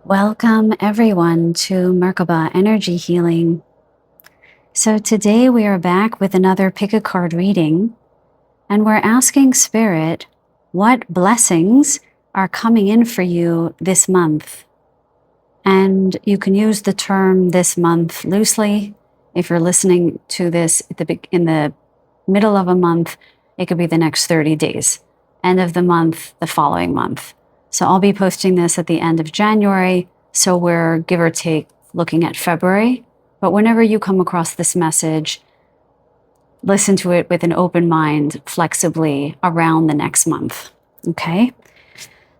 Welcome everyone to Merkaba Energy Healing. So today we are back with another pick a card reading, and we're asking Spirit, what blessings are coming in for you this month? And you can use the term this month loosely. If you're listening to this in the middle of a month, it could be the next 30 days. End of the month, the following month. So I'll be posting this at the end of January. So we're, give or take, looking at February. But whenever you come across this message, listen to it with an open mind, flexibly around the next month. Okay?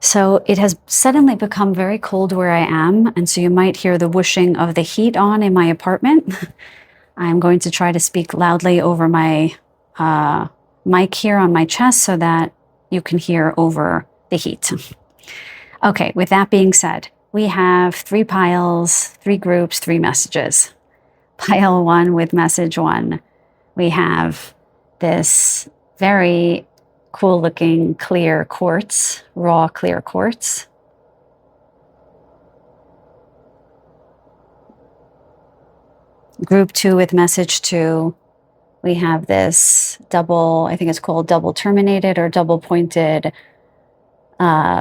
So it has suddenly become very cold where I am. And so you might hear the whooshing of the heat on in my apartment. I'm going to try to speak loudly over my mic here on my chest so that you can hear over the heat. Okay, with that being said, we have 3 piles, 3 groups, 3 messages. Pile 1 with message 1. We have this very cool looking clear quartz, raw clear quartz. Group 2 with message 2. We have this double, I think it's called double terminated or double pointed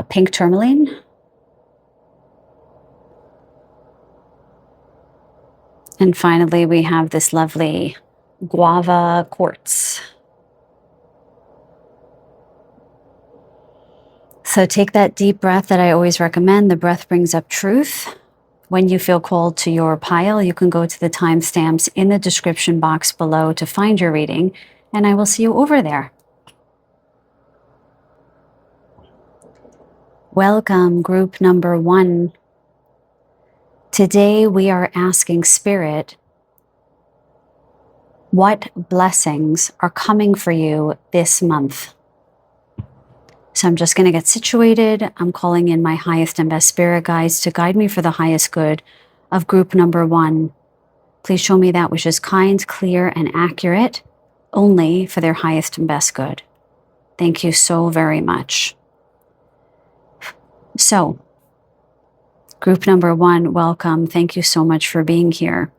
pink tourmaline. And finally, we have this lovely guava quartz. So take that deep breath that I always recommend. The breath brings up truth. When you feel called to your pile, you can go to the timestamps in the description box below to find your reading, and I will see you over there. Welcome, group number 1. Today we are asking Spirit, what blessings are coming for you this month? So I'm just going to get situated. I'm calling in my highest and best spirit guides to guide me for the highest good of group number 1. Please show me that which is kind, clear, and accurate, only for their highest and best good. Thank you so very much. So, group number 1, welcome. Thank you so much for being here.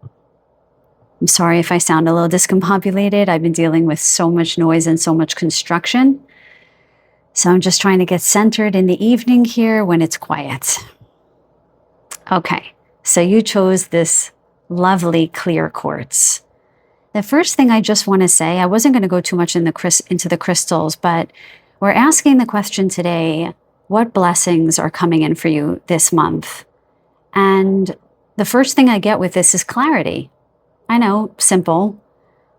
I'm sorry if I sound a little discombobulated. I've been dealing with so much noise and so much construction. So I'm just trying to get centered in the evening here when it's quiet. Okay, so you chose this lovely clear quartz. The first thing I just want to say, I wasn't going to go too much into the crystals, but we're asking the question today, what blessings are coming in for you this month? And the first thing I get with this is clarity. I know, simple,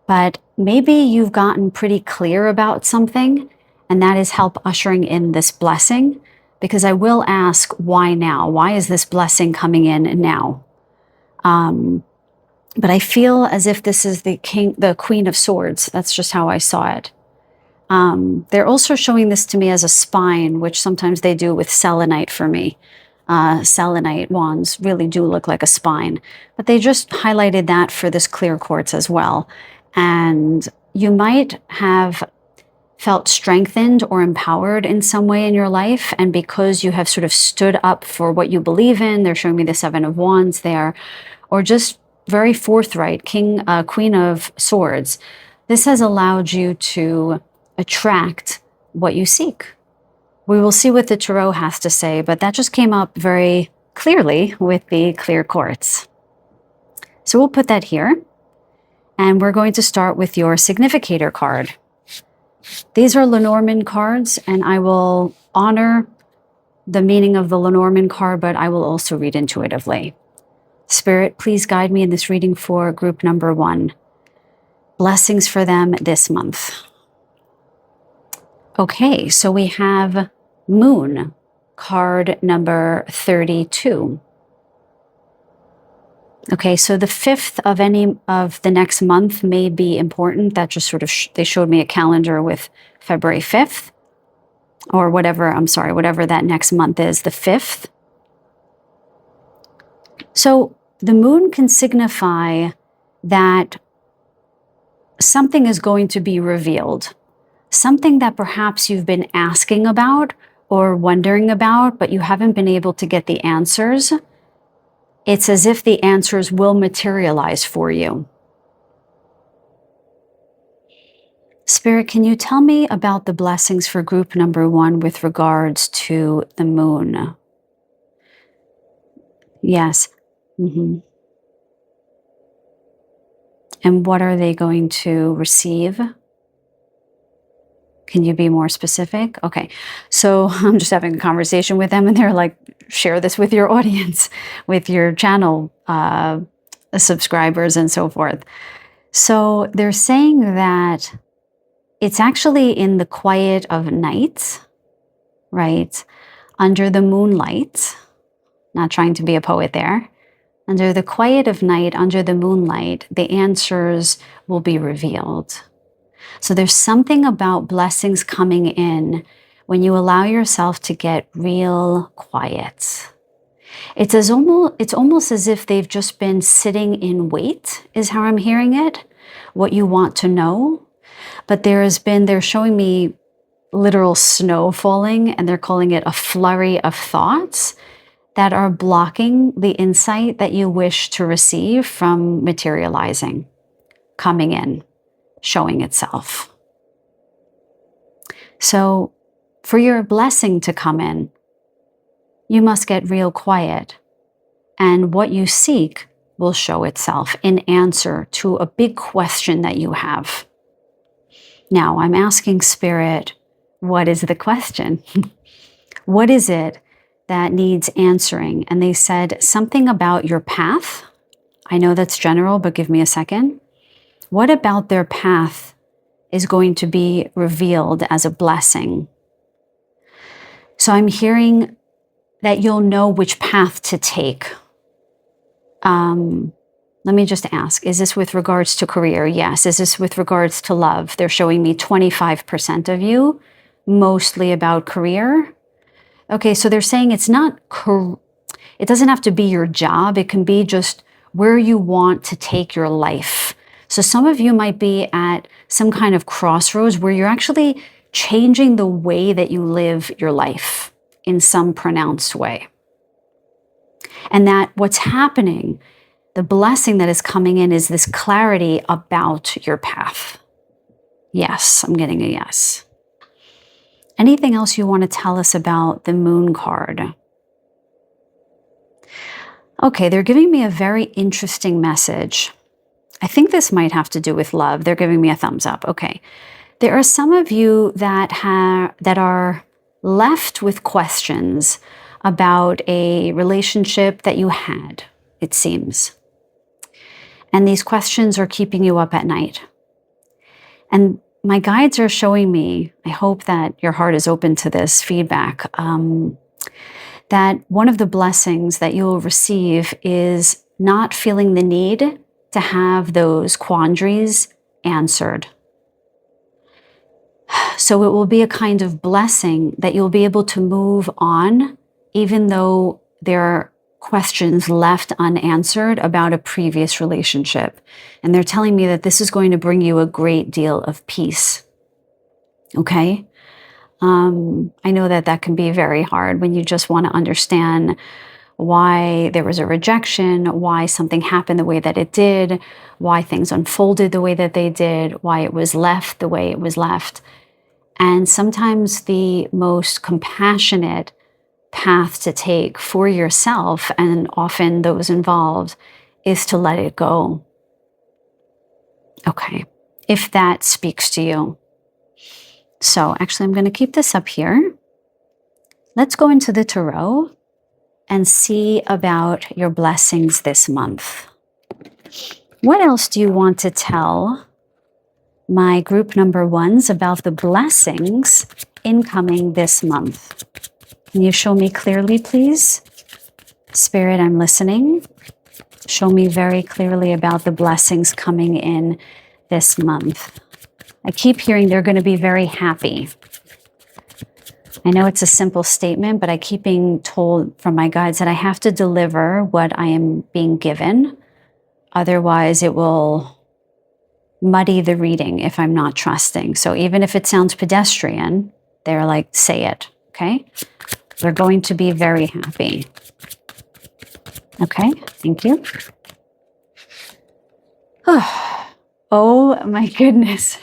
but maybe you've gotten pretty clear about something, and that is help ushering in this blessing, because I will ask, why now? Why is this blessing coming in now? But I feel as if this is the Queen of Swords. That's just how I saw it. They're also showing this to me as a spine, which sometimes they do with selenite for me. Selenite wands really do look like a spine, but they just highlighted that for this clear quartz as well. And you might have felt strengthened or empowered in some way in your life. And because you have sort of stood up for what you believe in, they're showing me the 7 of Wands there, or just very forthright, Queen of Swords. This has allowed you to attract what you seek. We will see what the Tarot has to say, but that just came up very clearly with the clear quartz. So we'll put that here. And we're going to start with your significator card. These are Lenormand cards, and I will honor the meaning of the Lenormand card, but I will also read intuitively. Spirit, please guide me in this reading for group number 1. Blessings for them this month. Okay, so we have Moon, card number 32. Okay, so the 5th of any of the next month may be important. That just sort of, they showed me a calendar with February 5th or whatever, whatever that next month is, the 5th. So the moon can signify that something is going to be revealed, something that perhaps you've been asking about or wondering about, but you haven't been able to get the answers. it's as if the answers will materialize for you. Spirit, can you tell me about the blessings for group number 1 with regards to the moon? Yes. Mm-hmm. And what are they going to receive? Can you be more specific? Okay. So I'm just having a conversation with them and they're like, share this with your audience, with your channel subscribers and so forth. So they're saying that it's actually in the quiet of night, right? Under the moonlight, not trying to be a poet there. Under the quiet of night, under the moonlight, the answers will be revealed. So there's something about blessings coming in when you allow yourself to get real quiet. It's almost as if they've just been sitting in wait, is how I'm hearing it, what you want to know. But they're showing me literal snow falling, and they're calling it a flurry of thoughts that are blocking the insight that you wish to receive from materializing, coming in, showing itself. So for your blessing to come in, you must get real quiet, and what you seek will show itself in answer to a big question that you have. Now, I'm asking Spirit, what is the question? What is it that needs answering? And they said something about your path. I know that's general, but give me a second. What about their path is going to be revealed as a blessing? So I'm hearing that you'll know which path to take. Let me just ask, is this with regards to career? Yes. Is this with regards to love? They're showing me 25% of you, mostly about career. Okay, so they're saying it doesn't have to be your job. It can be just where you want to take your life. So some of you might be at some kind of crossroads where you're actually changing the way that you live your life in some pronounced way. And that what's happening, the blessing that is coming in, is this clarity about your path. Yes, I'm getting a yes. Anything else you want to tell us about the moon card? Okay, they're giving me a very interesting message. I think this might have to do with love. They're giving me a thumbs up. Okay. There are some of you that are left with questions about a relationship that you had, it seems. And these questions are keeping you up at night. And my guides are showing me, I hope that your heart is open to this feedback, that one of the blessings that you'll receive is not feeling the need to have those quandaries answered. So it will be a kind of blessing that you'll be able to move on, even though there are questions left unanswered about a previous relationship. And they're telling me that this is going to bring you a great deal of peace. Okay? I know that can be very hard when you just want to understand why there was a rejection, why something happened the way that it did, why things unfolded the way that they did, why it was left the way it was left. And sometimes the most compassionate path to take for yourself, and often those involved, is to let it go. Okay, if that speaks to you. So actually, I'm going to keep this up here. Let's go into the tarot and see about your blessings this month. What else do you want to tell my group number ones about the blessings incoming this month? Can you show me clearly, please? Spirit, I'm listening. Show me very clearly about the blessings coming in this month. I keep hearing they're going to be very happy. I know it's a simple statement, but I keep being told from my guides that I have to deliver what I am being given. Otherwise, it will muddy the reading if I'm not trusting. So even if it sounds pedestrian, they're like, say it, okay? They're going to be very happy. Okay, thank you. Oh my goodness.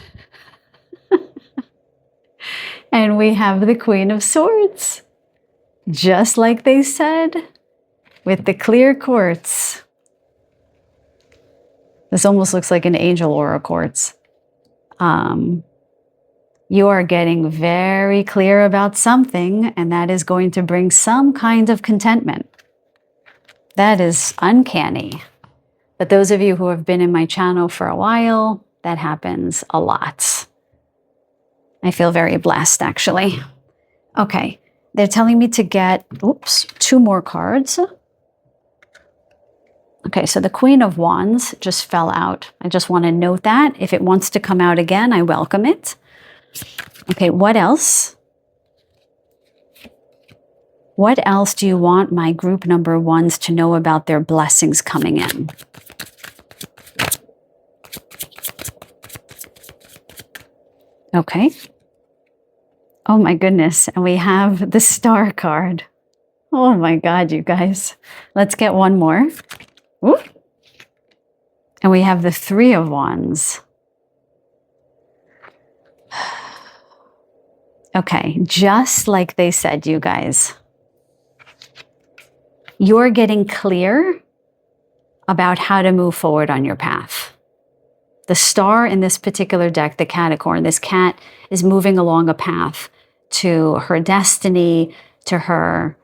And we have the Queen of Swords. Just like they said, with the clear quartz. This almost looks like an angel aura quartz. You are getting very clear about something, and that is going to bring some kind of contentment. That is uncanny. But those of you who have been in my channel for a while, that happens a lot. I feel very blessed, actually. Okay, they're telling me to get, 2 more cards. Okay, so the Queen of Wands just fell out. I just want to note that. If it wants to come out again, I welcome it. Okay, what else? What else do you want my group number ones to know about their blessings coming in? Okay. Oh my goodness, and we have the Star card. Oh my God, you guys. Let's get one more. Ooh. And we have the Three of Wands. Okay, just like they said, you guys. You're getting clear about how to move forward on your path. The star in this particular deck, the catacorn, this cat is moving along a path to her destiny, to her,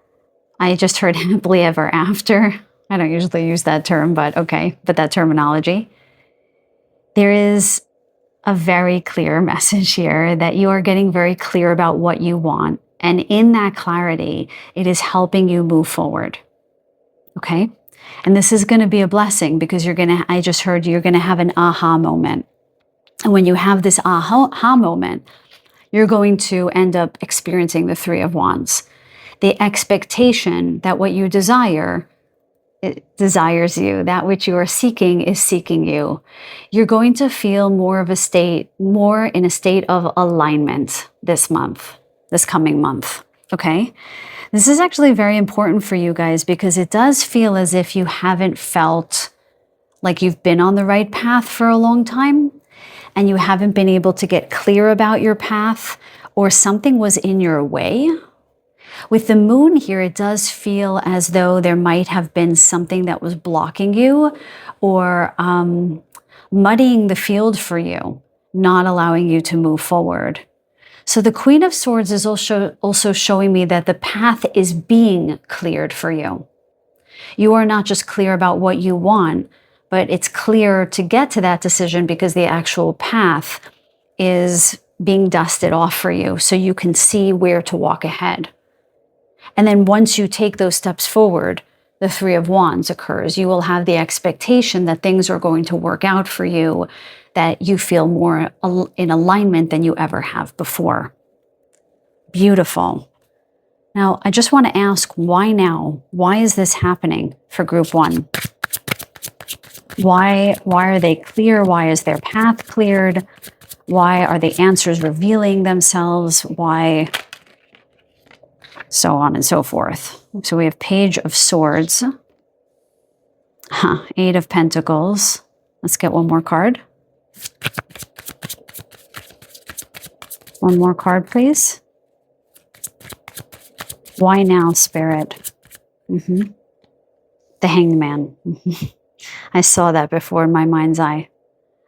I just heard happily ever after. I don't usually use that term, but okay, but that terminology. There is a very clear message here that you are getting very clear about what you want. And in that clarity, it is helping you move forward. Okay? And this is going to be a blessing because I just heard you're going to have an aha moment. And when you have this aha moment, you're going to end up experiencing the Three of Wands. The expectation that what you desire, it desires you. That which you are seeking is seeking you. You're going to feel more in a state of alignment this coming month. Okay? This is actually very important for you guys because it does feel as if you haven't felt like you've been on the right path for a long time and you haven't been able to get clear about your path or something was in your way. With the moon here, it does feel as though there might have been something that was blocking you or muddying the field for you, not allowing you to move forward. So the Queen of Swords is also showing me that the path is being cleared for you. You are not just clear about what you want, but it's clear to get to that decision because the actual path is being dusted off for you so you can see where to walk ahead. And then once you take those steps forward, the Three of Wands occurs. You will have the expectation that things are going to work out for you, that you feel more in alignment than you ever have before. Beautiful. Now, I just want to ask, why now? Why is this happening for group 1? Why are they clear? Why is their path cleared? Why are the answers revealing themselves? Why? So on and so forth. So we have Page of Swords. Eight of Pentacles. Let's get one more card. One more card, please. Why now, Spirit? The Hanged Man. I saw that before in my mind's eye.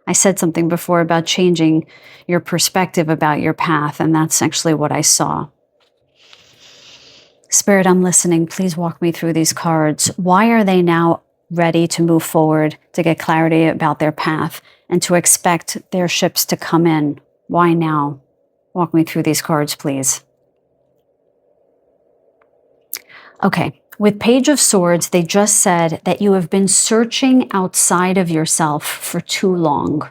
I said something before about changing your perspective about your path, and that's actually what I saw. Spirit, I'm listening. Please walk me through these cards. Why are they now ready to move forward, to get clarity about their path, and to expect their ships to come in? Why now? Walk me through these cards, please. Okay, with Page of Swords, they just said that you have been searching outside of yourself for too long.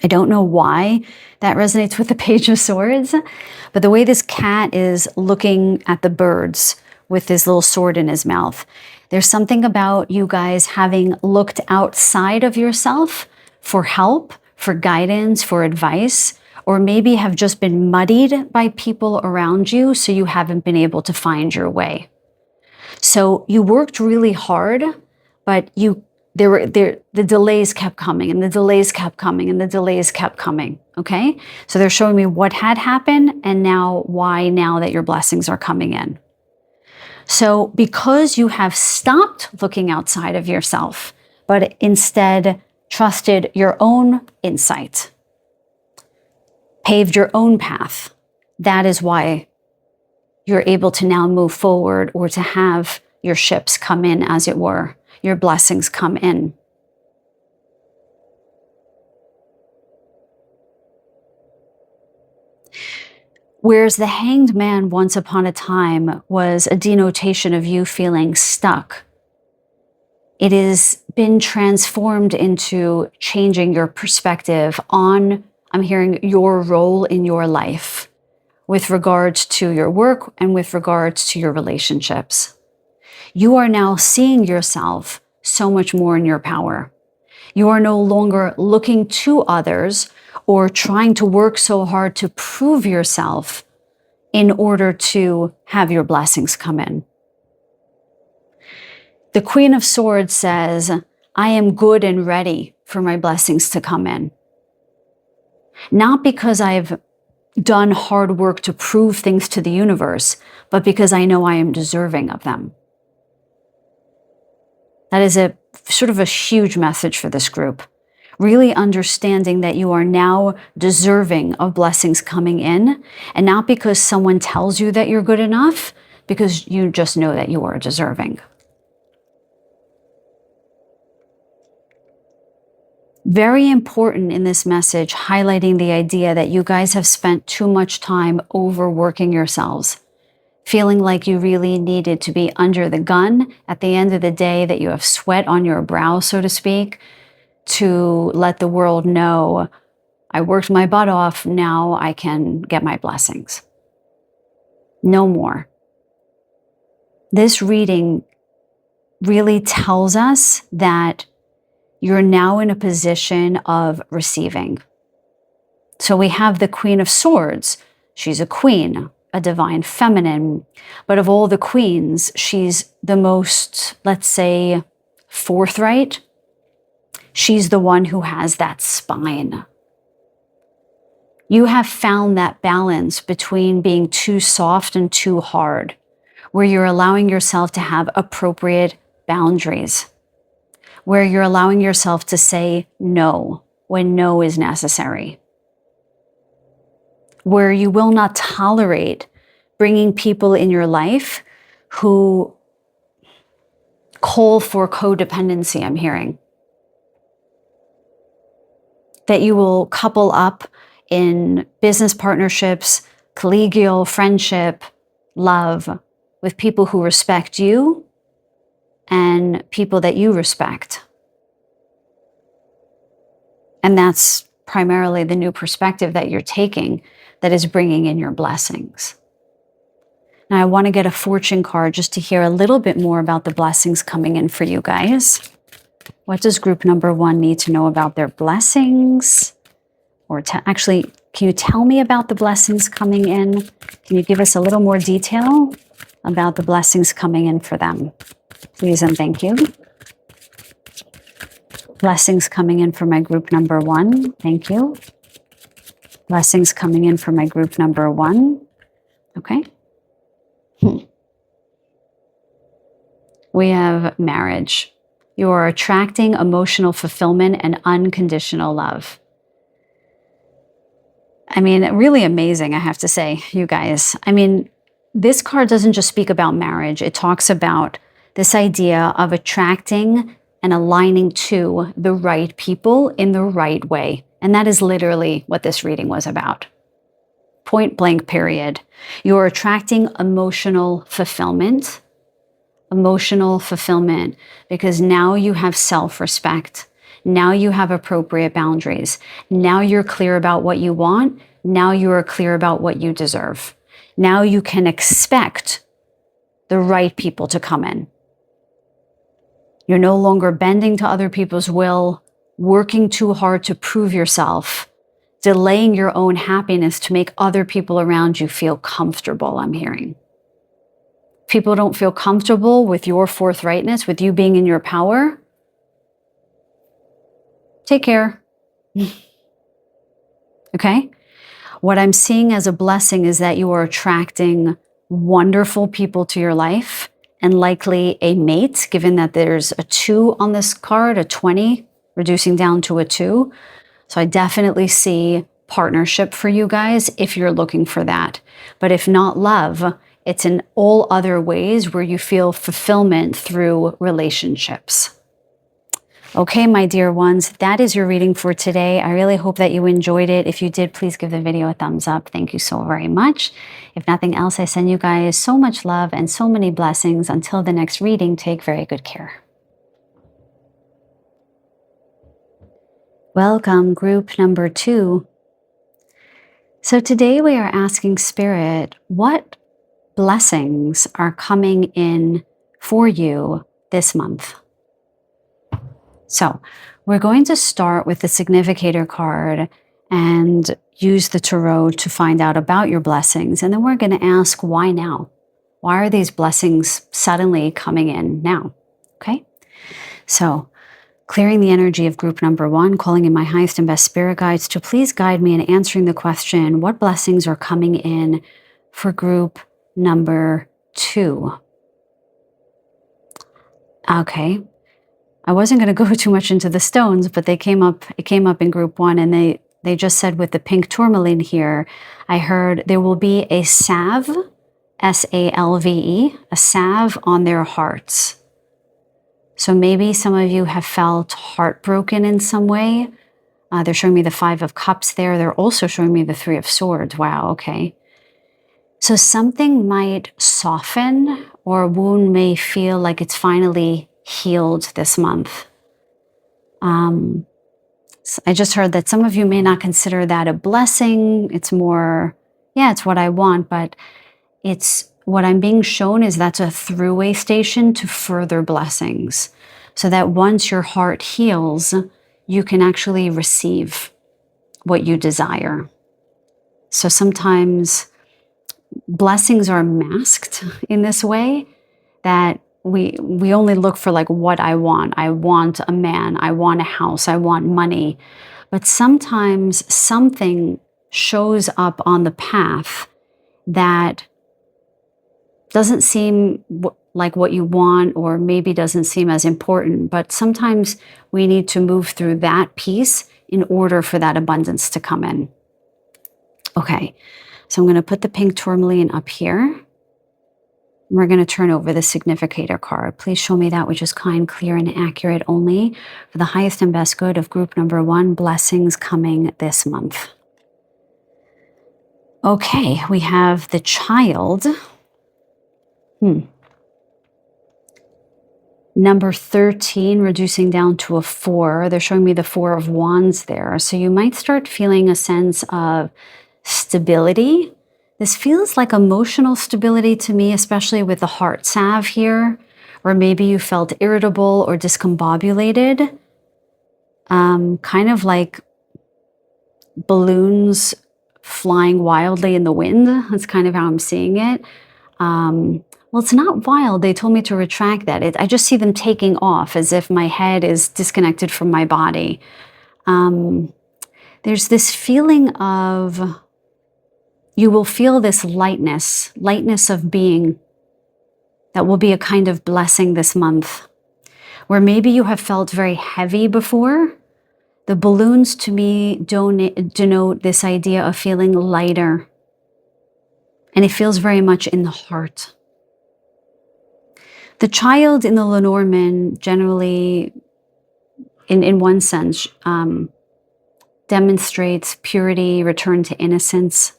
I don't know why that resonates with the Page of Swords, but the way this cat is looking at the birds with his little sword in his mouth, there's something about you guys having looked outside of yourself for help, for guidance, for advice, or maybe have just been muddied by people around you, so you haven't been able to find your way. So you worked really hard, but the delays kept coming, and the delays kept coming, and the delays kept coming. Okay? So they're showing me what had happened and now why now that your blessings are coming in. So because you have stopped looking outside of yourself, but instead trusted your own insight, paved your own path, that is why you're able to now move forward, or to have your ships come in, as it were, your blessings come in. Whereas the Hanged Man once upon a time was a denotation of you feeling stuck, it has been transformed into changing your perspective on, I'm hearing, your role in your life with regards to your work and with regards to your relationships. You are now seeing yourself so much more in your power. You are no longer looking to others or trying to work so hard to prove yourself in order to have your blessings come in. The Queen of Swords says, I am good and ready for my blessings to come in. Not because I've done hard work to prove things to the universe, but because I know I am deserving of them. That is a sort of a huge message for this group. Really understanding that you are now deserving of blessings coming in, and not because someone tells you that you're good enough, because you just know that you are deserving. Very important in this message, highlighting the idea that you guys have spent too much time overworking yourselves, feeling like you really needed to be under the gun at the end of the day, that you have sweat on your brow, so to speak, to let the world know, I worked my butt off, now I can get my blessings. No more. This reading really tells us that you're now in a position of receiving. So we have the Queen of Swords. She's a queen, a divine feminine, but of all the queens, she's the most, let's say, forthright. She's the one who has that spine. You have found that balance between being too soft and too hard, where you're allowing yourself to have appropriate boundaries, where you're allowing yourself to say no when no is necessary, where you will not tolerate bringing people in your life who call for codependency, I'm hearing. That you will couple up in business partnerships, collegial friendship, love, with people who respect you and people that you respect. And that's primarily the new perspective that you're taking that is bringing in your blessings. Now, I want to get a fortune card just to hear a little bit more about the blessings coming in for you guys. What does group number 1 need to know about their blessings? Or actually, can you tell me about the blessings coming in? Can you give us a little more detail about the blessings coming in for them? Please and thank you. Blessings coming in for my group number 1. Thank you. Blessings coming in for my group number 1. Okay. We have marriage. You are attracting emotional fulfillment and unconditional love. I mean, really amazing, I have to say, you guys. I mean, this card doesn't just speak about marriage. It talks about this idea of attracting and aligning to the right people in the right way. And that is literally what this reading was about. Point blank, period. You're attracting emotional fulfillment because now you have self-respect. Now you have appropriate boundaries. Now you're clear about what you want. Now you are clear about what you deserve. Now you can expect the right people to come in. You're no longer bending to other people's will, working too hard to prove yourself, delaying your own happiness to make other people around you feel comfortable, I'm hearing. people don't feel comfortable with your forthrightness, with you being in your power, take care. Okay? What I'm seeing as a blessing is that you are attracting wonderful people to your life and likely a mate, given that there's a 2 on this card, a 20, reducing down to a 2. So I definitely see partnership for you guys if you're looking for that. But if not love, it's in all other ways where you feel fulfillment through relationships. Okay, my dear ones, that is your reading for today. I really hope that you enjoyed it. If you did, please give the video a thumbs up. Thank you so very much. If nothing else, I send you guys so much love and so many blessings. Until the next reading, take very good care. Welcome, group number 2. So today we are asking Spirit, what blessings are coming in for you this month? So we're going to start with the significator card and use the tarot to find out about your blessings. And then we're going to ask, why now? Why are these blessings suddenly coming in now? Okay. So clearing the energy of group number 1, calling in my highest and best spirit guides to please guide me in answering the question, what blessings are coming in for group number 2? Okay. I wasn't going to go too much into the stones, but it came up in group 1, and they just said with the pink tourmaline here, I heard there will be a salve, S-A-L-V-E, a salve on their hearts. So maybe some of you have felt heartbroken in some way. They're showing me the 5 of Cups there. They're also showing me the 3 of Swords. Wow, okay. So something might soften, or a wound may feel like it's finally healed this month. I just heard that some of you may not consider that a blessing. It's more, yeah, it's what I want, but it's what I'm being shown is that's a throughway station to further blessings. So that once your heart heals, you can actually receive what you desire. So sometimes blessings are masked in this way, that we only look for like what I want. I want a man, I want a house, I want money. But sometimes something shows up on the path that doesn't seem like what you want, or maybe doesn't seem as important. But sometimes we need to move through that piece in order for that abundance to come in. Okay, so I'm going to put the pink tourmaline up here. We're going to turn over the significator card. Please show me that which is kind, clear, and accurate only for the highest and best good of group number 1, blessings coming this month. Okay, we have the Child. Number 13, reducing down to a 4. They're showing me the 4 of Wands there. So you might start feeling a sense of stability. This feels like emotional stability to me, especially with the heart salve here. Or maybe you felt irritable or discombobulated. Kind of like balloons flying wildly in the wind. That's kind of how I'm seeing it. Well, it's not wild. They told me to retract that. I just see them taking off as if my head is disconnected from my body. There's this feeling of, you will feel this lightness of being that will be a kind of blessing this month. Where maybe you have felt very heavy before. The balloons to me denote this idea of feeling lighter. And it feels very much in the heart. The Child in the Lenormand generally, in one sense, demonstrates purity, return to innocence.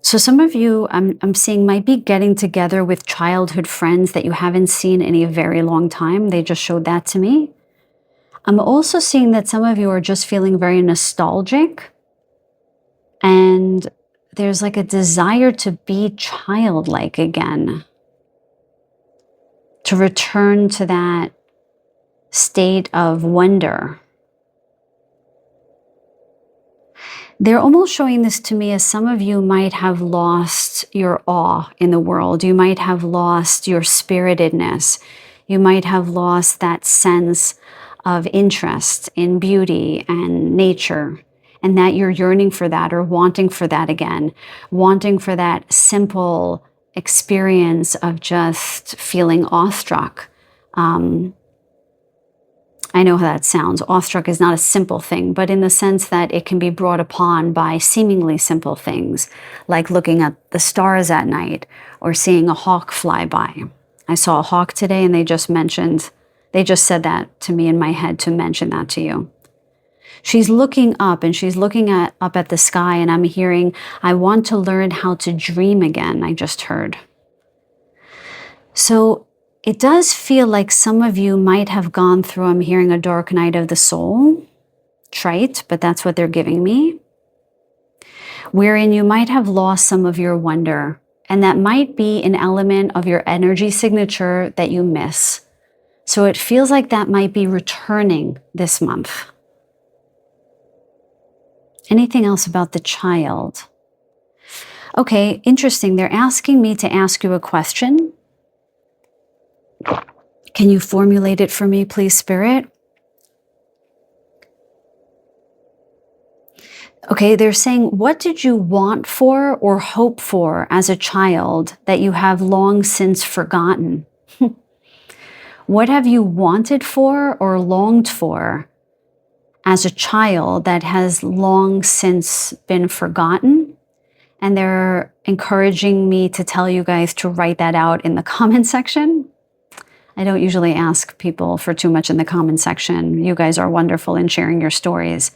So some of you, I'm seeing, might be getting together with childhood friends that you haven't seen in a very long time. They just showed that to me. I'm also seeing that some of you are just feeling very nostalgic. And there's like a desire to be childlike again. To return to that state of wonder. They're almost showing this to me as some of you might have lost your awe in the world. You might have lost your spiritedness. You might have lost that sense of interest in beauty and nature, and that you're yearning for that or wanting for that again, wanting for that simple experience of just feeling awestruck. I know how that sounds. Awestruck is not a simple thing, but in the sense that it can be brought upon by seemingly simple things, like looking at the stars at night or seeing a hawk fly by. I saw a hawk today and they just said that to me in my head to mention that to you. She's looking up and she's looking up at the sky, and I'm hearing, I want to learn how to dream again, I just heard. So it does feel like some of you might have gone through, I'm hearing a dark night of the soul, trite, but that's what they're giving me, wherein you might have lost some of your wonder, and that might be an element of your energy signature that you miss. So it feels like that might be returning this month. Anything else about the child? Okay, interesting. They're asking me to ask you a question. Can you formulate it for me, please, Spirit? Okay, they're saying, what did you want for or hope for as a child that you have long since forgotten? What have you wanted for or longed for as a child that has long since been forgotten? And they're encouraging me to tell you guys to write that out in the comment section. I don't usually ask people for too much in the comment section. You guys are wonderful in sharing your stories.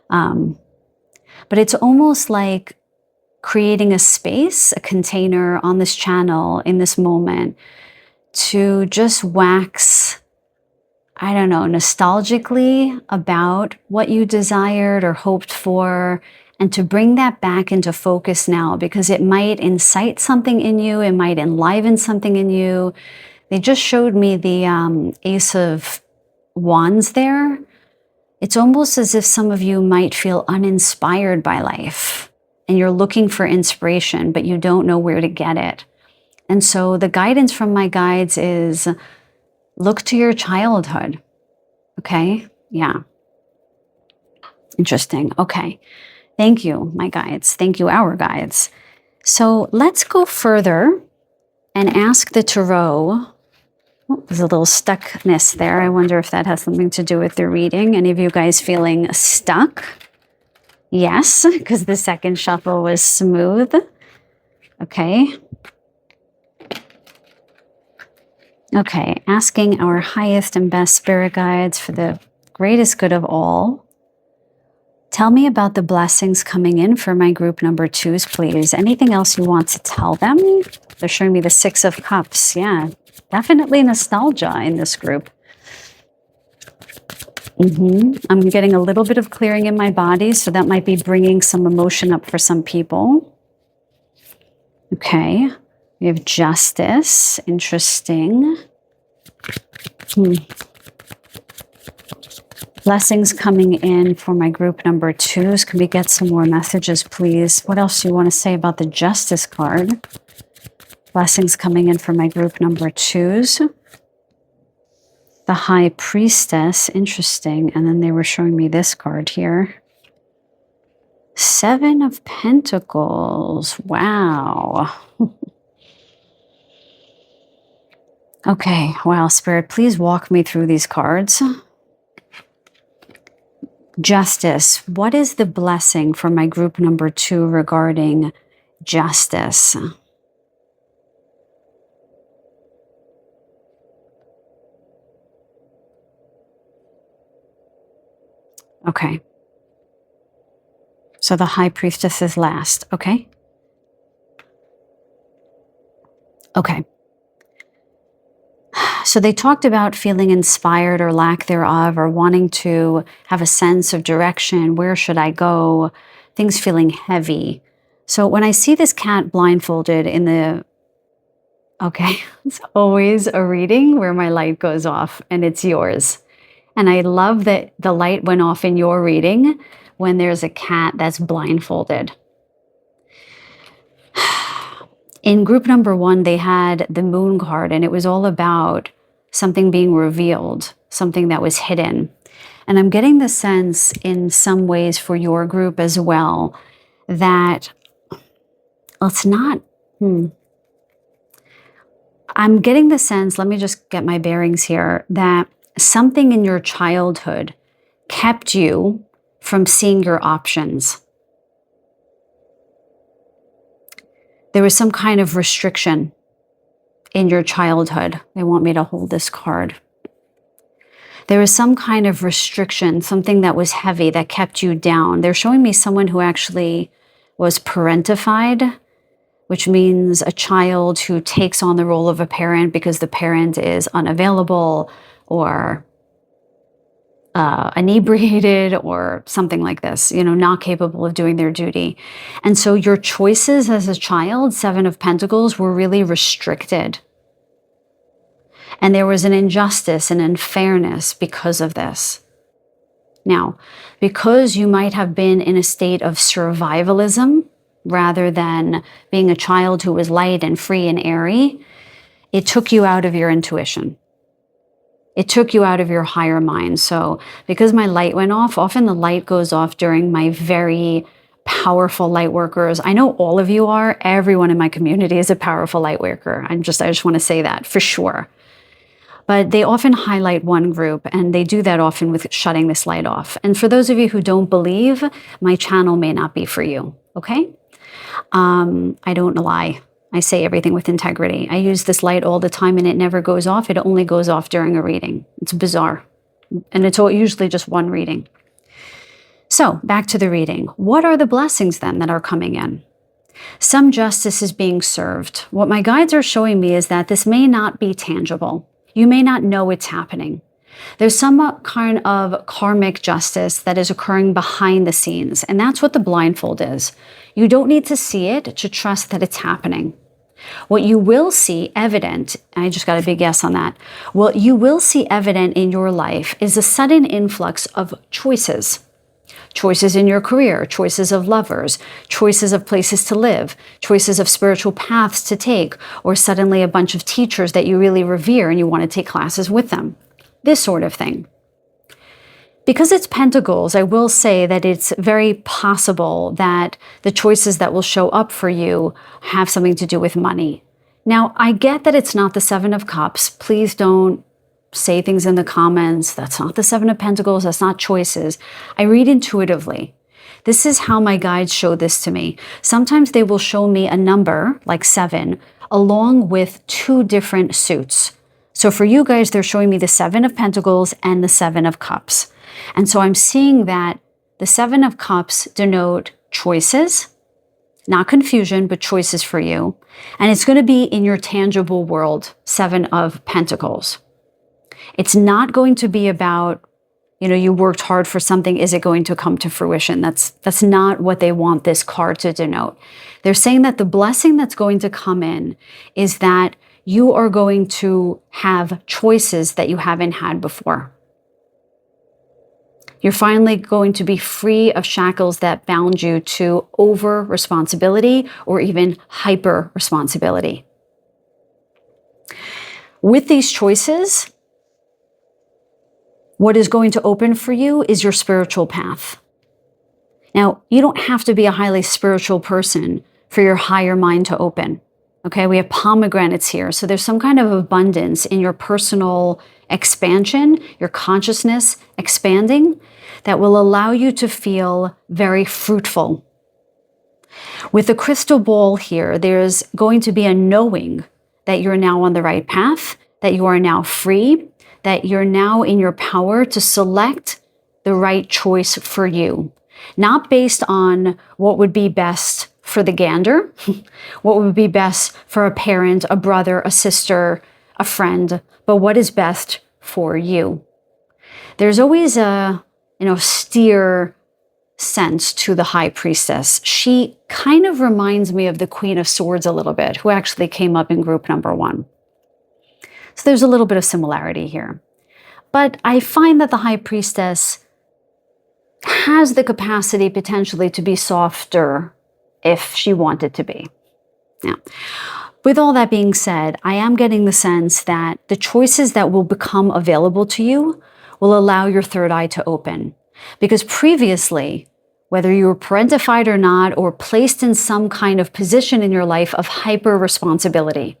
But it's almost like creating a space, a container on this channel in this moment to just wax, I don't know, nostalgically about what you desired or hoped for, and to bring that back into focus now, because it might incite something in you, it might enliven something in you. They just showed me the Ace of Wands there. It's almost as if some of you might feel uninspired by life and you're looking for inspiration, but you don't know where to get it. And so the guidance from my guides is look to your childhood. Okay? Yeah. Interesting. Okay. Thank you, my guides. Thank you, our guides. So let's go further and ask the tarot. Oh, there's a little stuckness there. I wonder if that has something to do with the reading. Any of you guys feeling stuck? Yes, because the second shuffle was smooth. Okay. Okay, asking our highest and best spirit guides for the greatest good of all. Tell me about the blessings coming in for my group number 2s, please. Anything else you want to tell them? They're showing me the 6 of Cups. Yeah, definitely nostalgia in this group. I'm getting a little bit of clearing in my body, so that might be bringing some emotion up for some people. Okay, we have Justice. Interesting. Blessings coming in for my group number 2s. Can we get some more messages, please? What else do you want to say about the Justice card? Blessings coming in for my group number 2s. The High Priestess. Interesting. And then they were showing me this card here. 7 of Pentacles. Wow. Okay. Wow, Spirit, please walk me through these cards. Justice. What is the blessing for my group number 2 regarding justice? Okay. So the High Priestess is last. Okay. Okay. So they talked about feeling inspired or lack thereof, or wanting to have a sense of direction. Where should I go? Things feeling heavy. So when I see this cat blindfolded in the... Okay, it's always a reading where my light goes off, and it's yours. And I love that the light went off in your reading when there's a cat that's blindfolded. In group number 1, they had the moon card, and it was all about something being revealed, something that was hidden. And I'm getting the sense in some ways for your group as well that it's not, I'm getting the sense, let me just get my bearings here, that something in your childhood kept you from seeing your options. There was some kind of restriction in your childhood. They want me to hold this card. There was some kind of restriction, something that was heavy that kept you down. They're showing me someone who actually was parentified, which means a child who takes on the role of a parent because the parent is unavailable or inebriated or something like this, not capable of doing their duty. And so your choices as a child, 7 of Pentacles, were really restricted. And there was an injustice and unfairness because of this. Now, because you might have been in a state of survivalism rather than being a child who was light and free and airy, it took you out of your intuition. It took you out of your higher mind. So because my light went off, often the light goes off during my very powerful light workers. I know all of you are. Everyone in my community is a powerful light worker. I just want to say that for sure. But they often highlight one group, and they do that often with shutting this light off. And for those of you who don't believe, my channel may not be for you, okay? I don't lie. I say everything with integrity. I use this light all the time and it never goes off. It only goes off during a reading. It's bizarre. And it's usually just one reading. So back to the reading. What are the blessings then that are coming in? Some justice is being served. What my guides are showing me is that this may not be tangible. You may not know it's happening. There's some kind of karmic justice that is occurring behind the scenes, and that's what the blindfold is. You don't need to see it to trust that it's happening. What you will see evident, I just got a big yes on that, what you will see evident in your life is a sudden influx of choices. Choices in your career, choices of lovers, choices of places to live, choices of spiritual paths to take, or suddenly a bunch of teachers that you really revere and you want to take classes with them. This sort of thing. Because it's Pentacles, I will say that it's very possible that the choices that will show up for you have something to do with money. Now, I get that it's not the 7 of Cups. Please don't say things in the comments. That's not the 7 of Pentacles. That's not choices. I read intuitively. This is how my guides show this to me. Sometimes they will show me a number, like 7, along with 2 different suits. So for you guys, they're showing me the 7 of Pentacles and the 7 of Cups. And so I'm seeing that the 7 of Cups denote choices, not confusion, but choices for you. And it's going to be in your tangible world, 7 of Pentacles. It's not going to be about, you worked hard for something. Is it going to come to fruition? That's not what they want this card to denote. They're saying that the blessing that's going to come in is that you are going to have choices that you haven't had before. You're finally going to be free of shackles that bound you to over responsibility or even hyper responsibility. With these choices, what is going to open for you is your spiritual path. Now, you don't have to be a highly spiritual person for your higher mind to open. Okay, we have pomegranates here. So there's some kind of abundance in your personal expansion, your consciousness expanding, that will allow you to feel very fruitful. With the crystal ball here, there's going to be a knowing that you're now on the right path, that you are now free, that you're now in your power to select the right choice for you. Not based on what would be best for the gander, what would be best for a parent, a brother, a sister, a friend, but what is best for you. There's always a, austere sense to the High Priestess. She kind of reminds me of the Queen of Swords a little bit, who actually came up in group number 1. So there's a little bit of similarity here. But I find that the High Priestess has the capacity potentially to be softer if she wanted to be. Now, with all that being said, I am getting the sense that the choices that will become available to you will allow your third eye to open. Because previously, whether you were parentified or not, or placed in some kind of position in your life of hyper responsibility,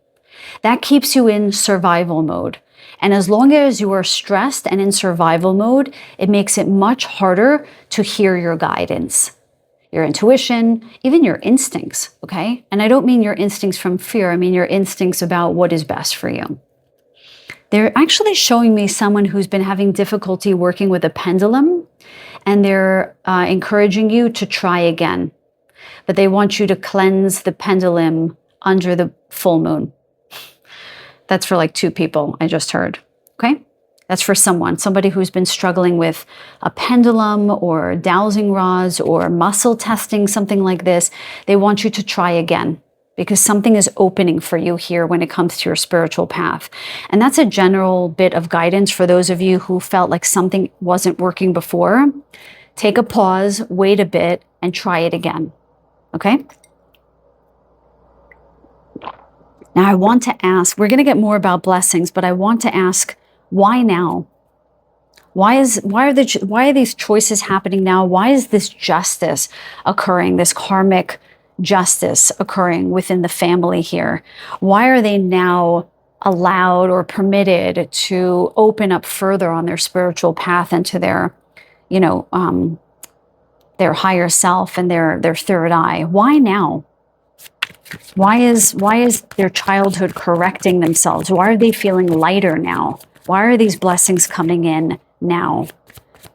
that keeps you in survival mode. And as long as you are stressed and in survival mode, it makes it much harder to hear your guidance, your intuition, even your instincts, okay? And I don't mean your instincts from fear, I mean your instincts about what is best for you. They're actually showing me someone who's been having difficulty working with a pendulum, and they're encouraging you to try again. But they want you to cleanse the pendulum under the full moon. That's for like 2 people, I just heard, okay? That's for somebody who's been struggling with a pendulum or dowsing rods or muscle testing, something like this. They want you to try again because something is opening for you here when it comes to your spiritual path. And that's a general bit of guidance for those of you who felt like something wasn't working before. Take a pause, wait a bit, and try it again, okay? Now I want to ask, we're going to get more about blessings, but I want to ask, why now? Why are these choices happening now? Why is this justice occurring, this karmic justice occurring within the family here? Why are they now allowed or permitted to open up further on their spiritual path into their, their higher self and their third eye? Why now? Why is their childhood correcting themselves? Why are they feeling lighter now? Why are these blessings coming in now?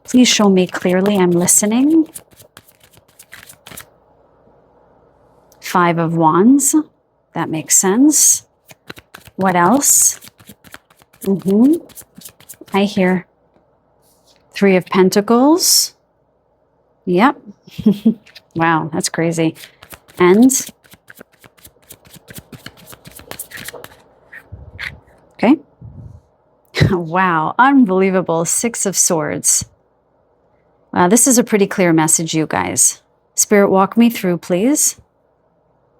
Please show me clearly. I'm listening. 5 of Wands. That makes sense. What else? I hear 3 of Pentacles. Yep. Wow, that's crazy. And okay. Wow, unbelievable. 6 of Swords. Wow, this is a pretty clear message, you guys. Spirit, walk me through, please.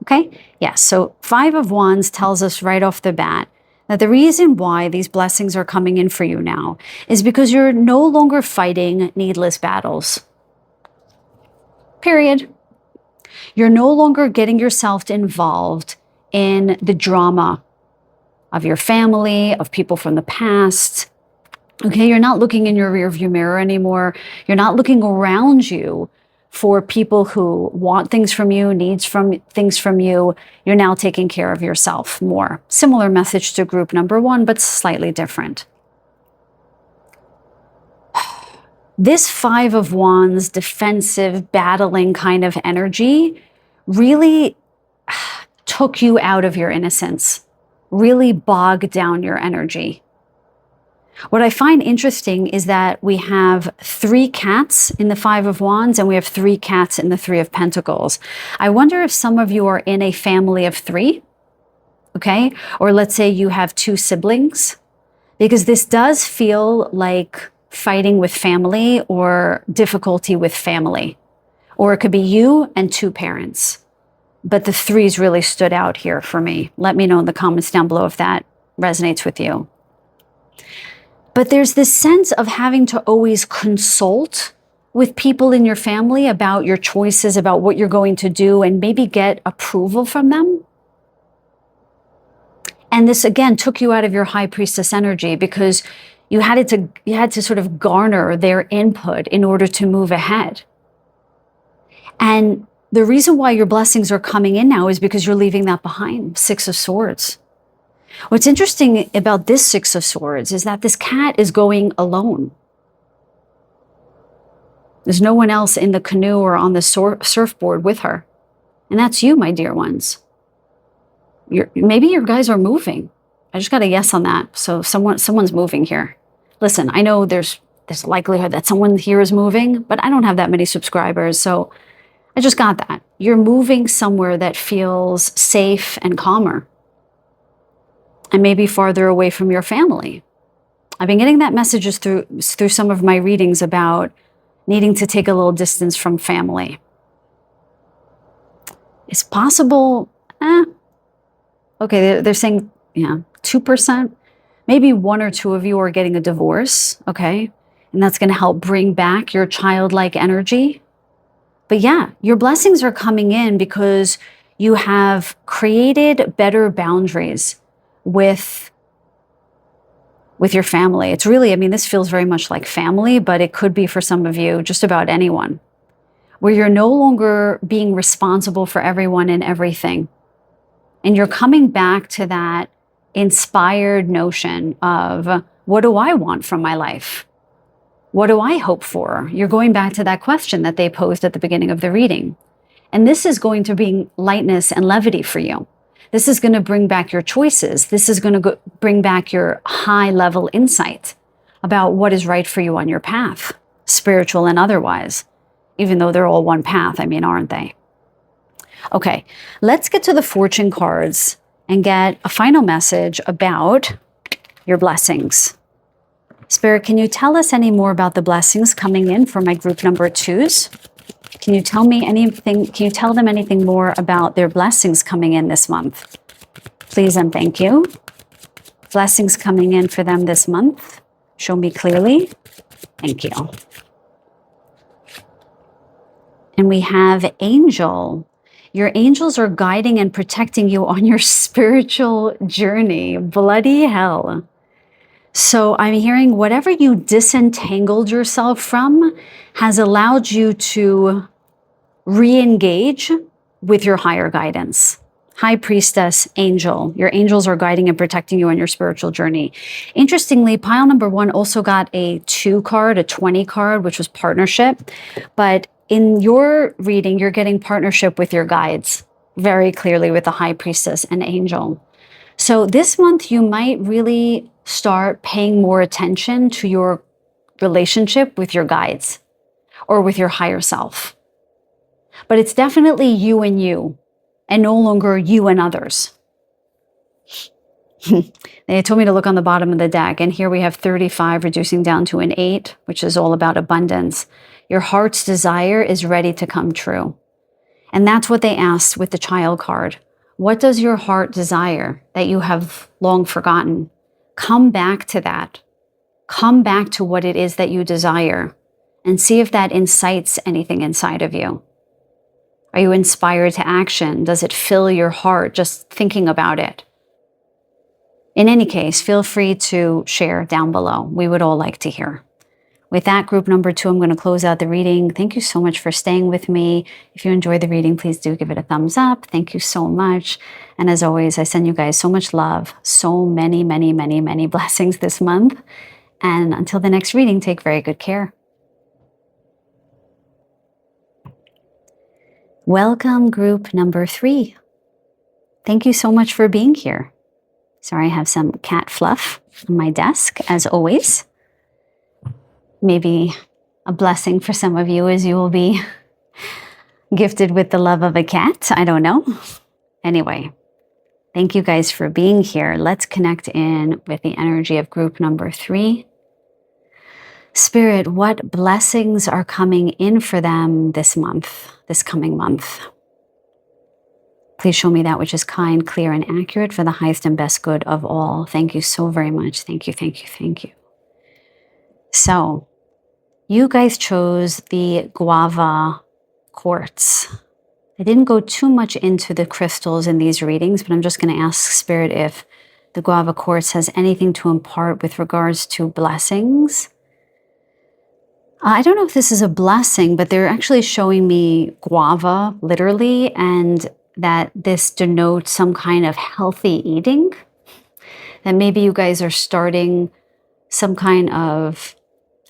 Okay, yes, so 5 of Wands tells us right off the bat that the reason why these blessings are coming in for you now is because you're no longer fighting needless battles. Period. You're no longer getting yourself involved in the drama of your family, of people from the past. Okay, you're not looking in your rearview mirror anymore. You're not looking around you for people who want things from you, things from you. You're now taking care of yourself more. Similar message to group number 1, but slightly different. This 5 of Wands, defensive, battling kind of energy really took you out of your innocence, really bogged down your energy. What I find interesting is that we have 3 cats in the 5 of Wands and we have 3 cats in the 3 of Pentacles. I wonder if some of you are in a family of 3, okay? Or let's say you have 2 siblings, because this does feel like fighting with family or difficulty with family. Or it could be you and 2 parents. But the 3s really stood out here for me. Let me know in the comments down below if that resonates with you. But there's this sense of having to always consult with people in your family about your choices, about what you're going to do, and maybe get approval from them. And this, again, took you out of your High Priestess energy because you had to sort of garner their input in order to move ahead. And the reason why your blessings are coming in now is because you're leaving that behind. 6 of Swords. What's interesting about this 6 of Swords is that this cat is going alone. There's no one else in the canoe or on the surfboard with her. And that's you, my dear ones. Maybe your guys are moving. I just got a yes on that. So someone's moving here. Listen, I know there's a likelihood that someone here is moving, but I don't have that many subscribers. So I just got that. You're moving somewhere that feels safe and calmer. And maybe farther away from your family. I've been getting that messages through some of my readings about needing to take a little distance from family. It's possible, okay, they're saying, 2%. Maybe one or two of you are getting a divorce, okay? And that's going to help bring back your childlike energy. But yeah, your blessings are coming in because you have created better boundaries with your family. It's really, this feels very much like family, but it could be for some of you, just about anyone, where you're no longer being responsible for everyone and everything. And you're coming back to that inspired notion of, what do I want from my life? What do I hope for? You're going back to that question that they posed at the beginning of the reading. And this is going to bring lightness and levity for you. This is going to bring back your choices. This is going to bring back your high level insight about what is right for you on your path, spiritual and otherwise, even though they're all one path, aren't they? Okay, let's get to the fortune cards and get a final message about your blessings. Spirit, can you tell us any more about the blessings coming in for my group number 2s? Can you tell me anything? Can you tell them anything more about their blessings coming in this month? Please and thank you. Blessings coming in for them this month. Show me clearly. Thank you. And we have angel. Your angels are guiding and protecting you on your spiritual journey. Bloody hell. So I'm hearing whatever you disentangled yourself from has allowed you to re-engage with your higher guidance. High priestess, angel. Your angels are guiding and protecting you on your spiritual journey. Interestingly, pile number 1 also got a 2 card, a 20 card, which was partnership. But in your reading, you're getting partnership with your guides very clearly with the high priestess and angel. So this month, you might really start paying more attention to your relationship with your guides or with your higher self. But it's definitely you and no longer you and others. They told me to look on the bottom of the deck, and here we have 35 reducing down to an 8, which is all about abundance. Your heart's desire is ready to come true. And that's what they asked with the child card. What does your heart desire that you have long forgotten? Come back to that. Come back to what it is that you desire and see if that incites anything inside of you. Are you inspired to action? Does it fill your heart just thinking about it? In any case, feel free to share down below. We would all like to hear. With that, group number 2, I'm going to close out the reading. Thank you so much for staying with me. If you enjoyed the reading, please do give it a thumbs up. Thank you so much. And as always, I send you guys so much love, so many, many, many, many blessings this month. And until the next reading, take very good care. Welcome, group number 3. Thank you so much for being here. Sorry, I have some cat fluff on my desk, as always. Maybe a blessing for some of you as you will be gifted with the love of a cat. I don't know. Anyway, thank you guys for being here. Let's connect in with the energy of group number 3. Spirit, what blessings are coming in for them this month, this coming month? Please show me that which is kind, clear, and accurate for the highest and best good of all. Thank you so very much. Thank you, thank you, thank you. So, you guys chose the guava quartz. I didn't go too much into the crystals in these readings, but I'm just going to ask Spirit if the guava quartz has anything to impart with regards to blessings. I don't know if this is a blessing, but they're actually showing me guava, literally, and that this denotes some kind of healthy eating. That maybe you guys are starting some kind of,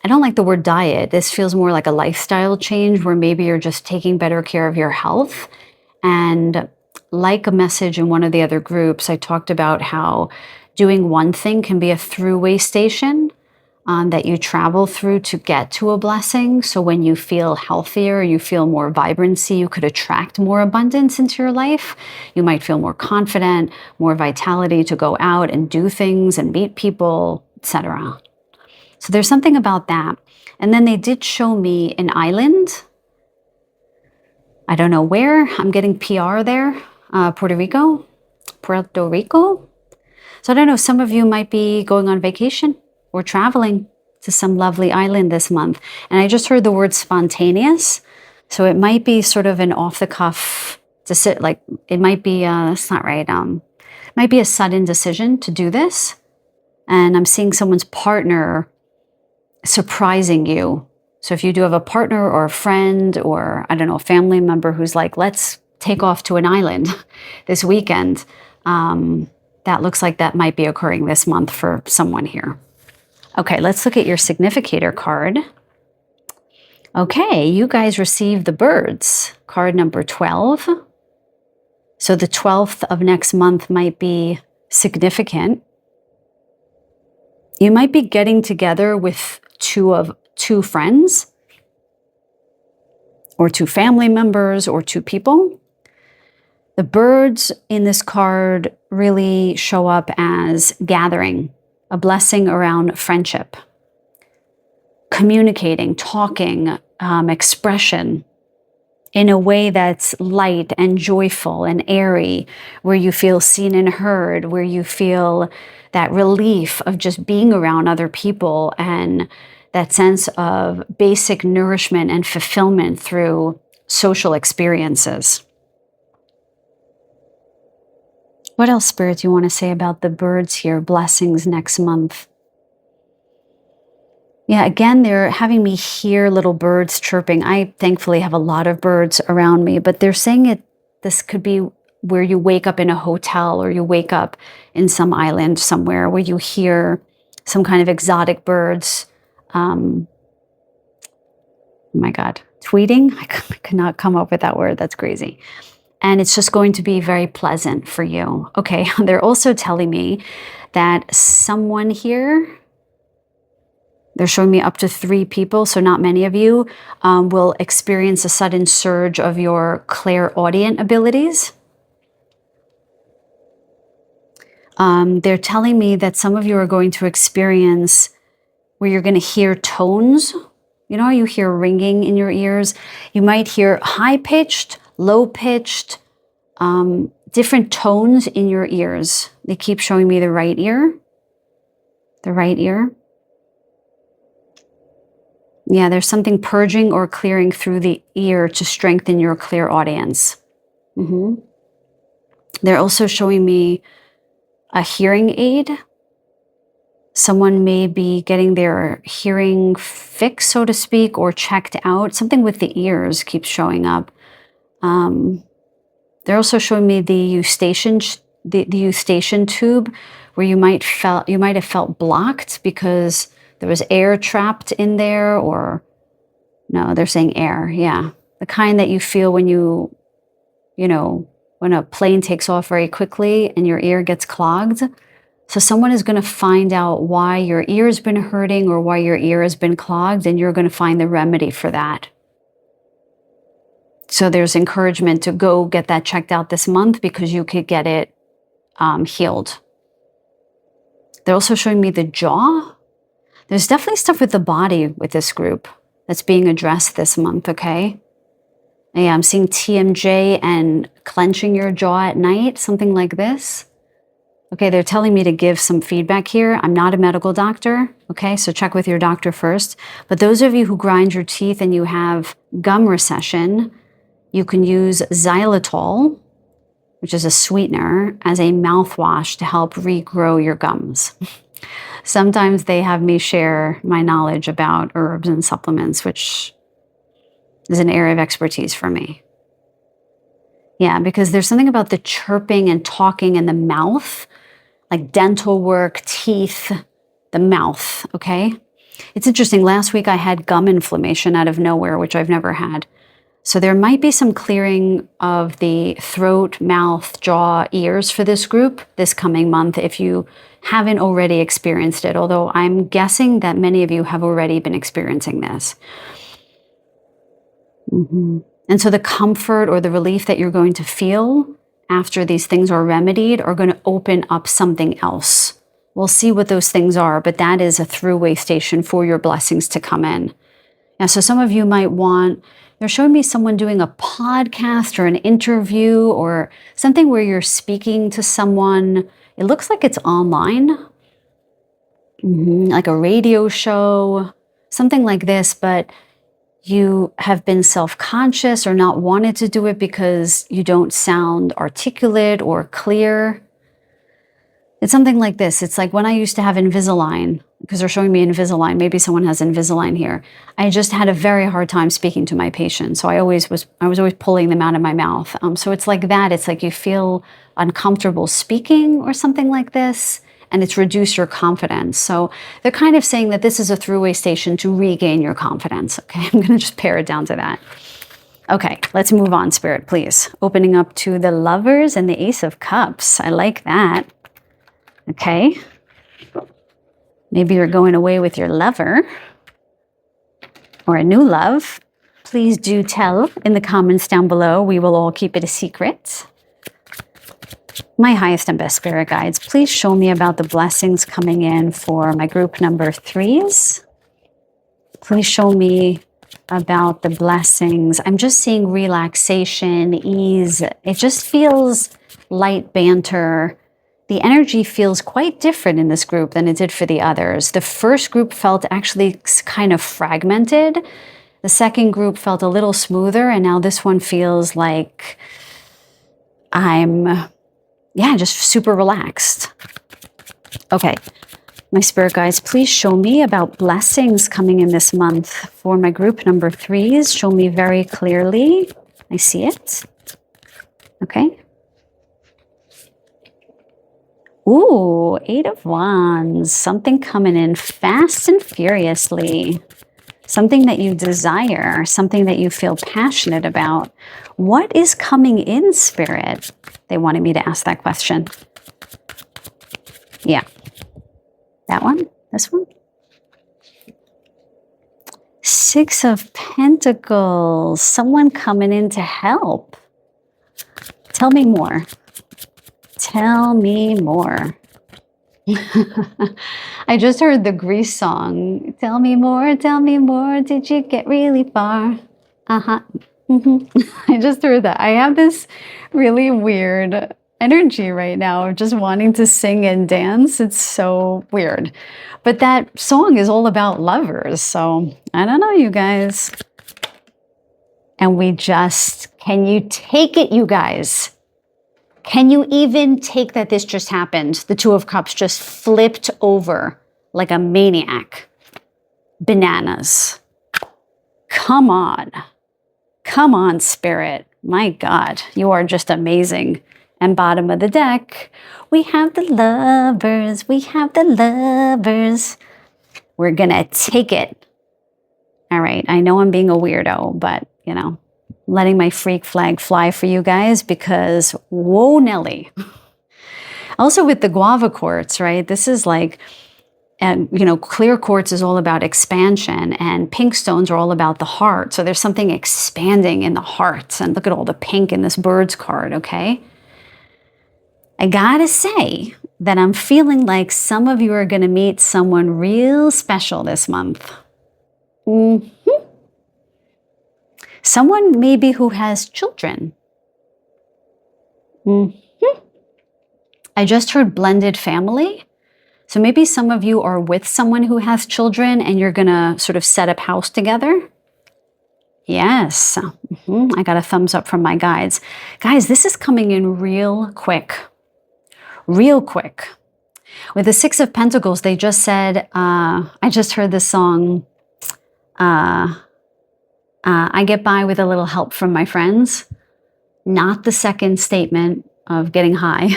I don't like the word diet. This feels more like a lifestyle change where maybe you're just taking better care of your health. And like a message in one of the other groups, I talked about how doing one thing can be a throughway station that you travel through to get to a blessing. So when you feel healthier, you feel more vibrancy, you could attract more abundance into your life. You might feel more confident, more vitality to go out and do things and meet people, etc. So there's something about that. And then they did show me an island. I don't know where. I'm getting PR there. Puerto Rico. So I don't know, some of you might be going on vacation or traveling to some lovely island this month. And I just heard the word spontaneous. So it might be sort of an off the cuff, like it might be, that's not right. It might be a sudden decision to do this. And I'm seeing someone's partner surprising you. So if you do have a partner or a friend or, I don't know, a family member who's like, let's take off to an island this weekend, that looks like that might be occurring this month for someone here. Okay, let's look at your significator card. Okay, you guys received the birds, card number 12. So the 12th of next month might be significant. You might be getting together with two friends or two family members or two people. The birds in this card really show up as gathering, a blessing around friendship, communicating, talking, expression in a way that's light and joyful and airy, where you feel seen and heard, where you feel that relief of just being around other people and that sense of basic nourishment and fulfillment through social experiences. What else, Spirit, do you want to say about the birds here? Blessings next month. Yeah, again, they're having me hear little birds chirping. I thankfully have a lot of birds around me, but they're saying this could be where you wake up in a hotel or you wake up in some island somewhere where you hear some kind of exotic birds. Oh my God, tweeting? I could not come up with that word. That's crazy. And it's just going to be very pleasant for you. Okay, they're also telling me that someone here, they're showing me up to 3 people, so not many of you, will experience a sudden surge of your clairaudient abilities. They're telling me that some of you are going to experience where you're going to hear tones. You know, you hear ringing in your ears. You might hear high-pitched, low-pitched, different tones in your ears. They keep showing me the right ear. The right ear. Yeah, there's something purging or clearing through the ear to strengthen your clairaudience. They're also showing me a hearing aid. Someone may be getting their hearing fixed, so to speak, or checked out. Something with the ears keeps showing up. They're also showing me the eustachian tube, where you might have felt blocked because there was air trapped in there, or no, they're saying air. Yeah, the kind that you feel when when a plane takes off very quickly and your ear gets clogged. So someone is going to find out why your ear's been hurting or why your ear has been clogged, and you're going to find the remedy for that. So there's encouragement to go get that checked out this month because you could get it healed. They're also showing me the jaw. There's definitely stuff with the body with this group that's being addressed this month, okay? Yeah, I'm seeing TMJ and clenching your jaw at night, something like this. Okay, they're telling me to give some feedback here. I'm not a medical doctor, okay? So check with your doctor first. But those of you who grind your teeth and you have gum recession, you can use xylitol, which is a sweetener, as a mouthwash to help regrow your gums. Sometimes they have me share my knowledge about herbs and supplements, which is an area of expertise for me. Yeah, because there's something about the chirping and talking in the mouth, like dental work, teeth, the mouth, okay? It's interesting. Last week I had gum inflammation out of nowhere, which I've never had. So there might be some clearing of the throat, mouth, jaw, ears for this group this coming month if you haven't already experienced it, although I'm guessing that many of you have already been experiencing this. And so the comfort or the relief that you're going to feel after these things are remedied are going to open up something else We'll see what those things are, but that is a throughway station for your blessings to come in. Now, so some of you might want, they're showing me someone doing a podcast or an interview or something where you're speaking to someone. It looks like it's online, like a radio show, something like this, but you have been self-conscious or not wanted to do it because you don't sound articulate or clear. It's something like this. It's like when I used to have Invisalign, because they're showing me Invisalign. Maybe someone has Invisalign here. I just had a very hard time speaking to my patients. So I was always pulling them out of my mouth. So it's like that. It's like you feel uncomfortable speaking or something like this, and it's reduced your confidence. So they're kind of saying that this is a throughway station to regain your confidence. Okay, I'm going to just pare it down to that. Okay, let's move on, Spirit, please. Opening up to the Lovers and the Ace of Cups. I like that. Okay. Maybe you're going away with your lover or a new love. Please do tell in the comments down below. We will all keep it a secret. My highest and best spirit guides, please show me about the blessings coming in for my group number 3s. Please show me about the blessings. I'm just seeing relaxation, ease. It just feels light banter. The energy feels quite different in this group than it did for the others. The first group felt actually kind of fragmented. The second group felt a little smoother, and now this one feels like I'm, just super relaxed. Okay, my spirit guides, please show me about blessings coming in this month for my group number 3s. Show me very clearly. I see it. Okay. Ooh, 8 of Wands, something coming in fast and furiously, something that you desire, something that you feel passionate about. What is coming in, Spirit? They wanted me to ask that question. Yeah, that one, this one. 6 of Pentacles, someone coming in to help. Tell me more. Tell me more. I just heard the Grease song. Tell me more, did you get really far? Uh-huh. I just heard that. I have this really weird energy right now of just wanting to sing and dance. It's so weird. But that song is all about lovers. So I don't know, you guys. And can you take it, you guys? Can you even take that this just happened? The 2 of Cups just flipped over like a maniac. Bananas. Come on. Come on, Spirit. My God, you are just amazing. And bottom of the deck, we have the Lovers. We have the Lovers. We're going to take it. All right, I know I'm being a weirdo, but, letting my freak flag fly for you guys because, whoa, Nelly. Also with the guava quartz, right? This is like, clear quartz is all about expansion, and pink stones are all about the heart. So there's something expanding in the heart. And look at all the pink in this bird's card, okay? I gotta say that I'm feeling like some of you are gonna meet someone real special this month. Someone maybe who has children. I just heard blended family. So maybe some of you are with someone who has children and you're going to sort of set up house together. Yes. I got a thumbs up from my guides. Guys, this is coming in real quick. Real quick. With the 6 of Pentacles, they just said, I just heard this song, I get by with a little help from my friends. Not the second statement of getting high,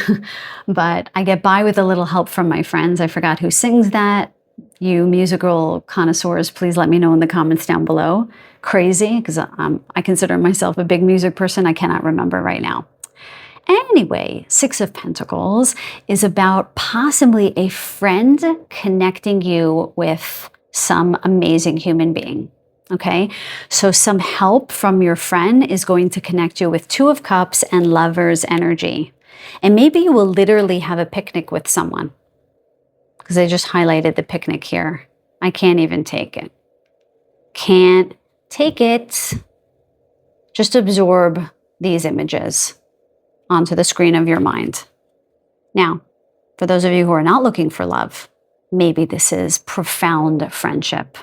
but I get by with a little help from my friends. I forgot who sings that. You musical connoisseurs, please let me know in the comments down below. Crazy, because I consider myself a big music person. I cannot remember right now. Anyway, 6 of Pentacles is about possibly a friend connecting you with some amazing human being. Okay, so some help from your friend is going to connect you with 2 of Cups and Lovers energy. And maybe you will literally have a picnic with someone. because I just highlighted the picnic here. I can't even take it. Can't take it. Just absorb these images onto the screen of your mind. Now, for those of you who are not looking for love, maybe this is profound friendship.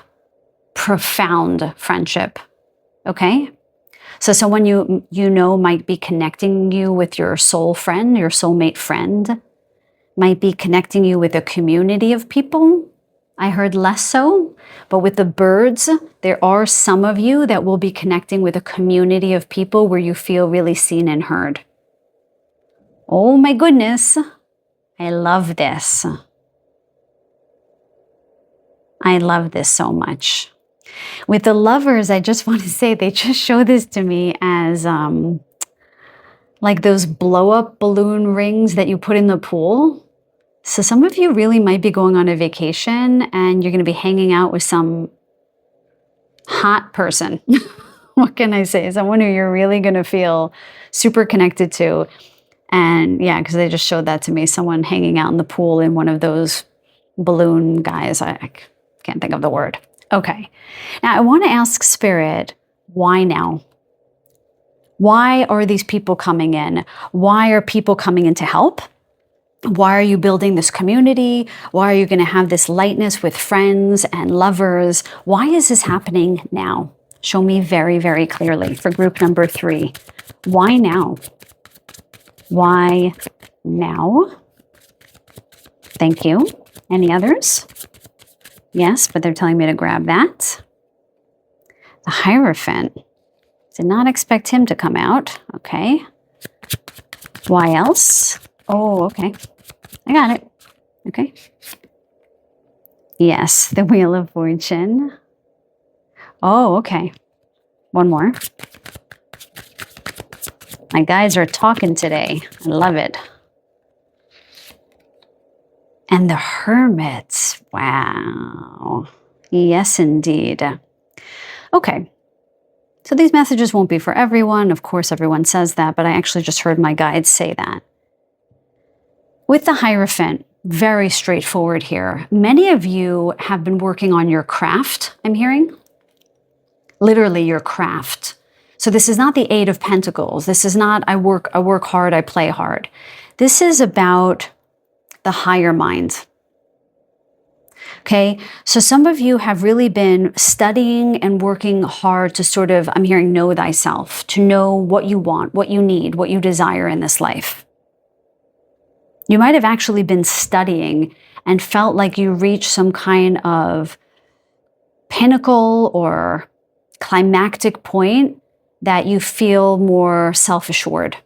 Profound friendship. Okay? So someone you know might be connecting you with your soul friend, your soulmate friend, might be connecting you with a community of people. I heard less so, but with the birds, there are some of you that will be connecting with a community of people where you feel really seen and heard. Oh my goodness, I love this. I love this so much. With the lovers, I just want to say, they just show this to me as like those blow-up balloon rings that you put in the pool. So some of you really might be going on a vacation and you're going to be hanging out with some hot person. What can I say? Someone who you're really going to feel super connected to. And yeah, because they just showed that to me, someone hanging out in the pool in one of those balloon guys. I can't think of the word. Okay. Now I want to ask Spirit, why now? Why are these people coming in? Why are people coming in to help? Why are you building this community? Why are you going to have this lightness with friends and lovers? Why is this happening now? Show me very, very clearly for group number 3. Why now? Why now? Thank you. Any others? Yes, but they're telling me to grab that. The Hierophant. Did not expect him to come out. Okay. Why else? Oh, okay. I got it. Okay. Yes, the Wheel of Fortune. Oh, okay. One more. My guys are talking today. I love it. And the Hermit. Wow. Yes, indeed. Okay. So these messages won't be for everyone. Of course, everyone says that, but I actually just heard my guides say that. With the Hierophant, very straightforward here. Many of you have been working on your craft, I'm hearing. Literally your craft. So this is not the Eight of Pentacles. This is not I work hard, I play hard. This is about the higher mind. Okay, so some of you have really been studying and working hard to sort of, I'm hearing, know thyself, to know what you want, what you need, what you desire in this life. You might have actually been studying and felt like you reached some kind of pinnacle or climactic point that you feel more self-assured.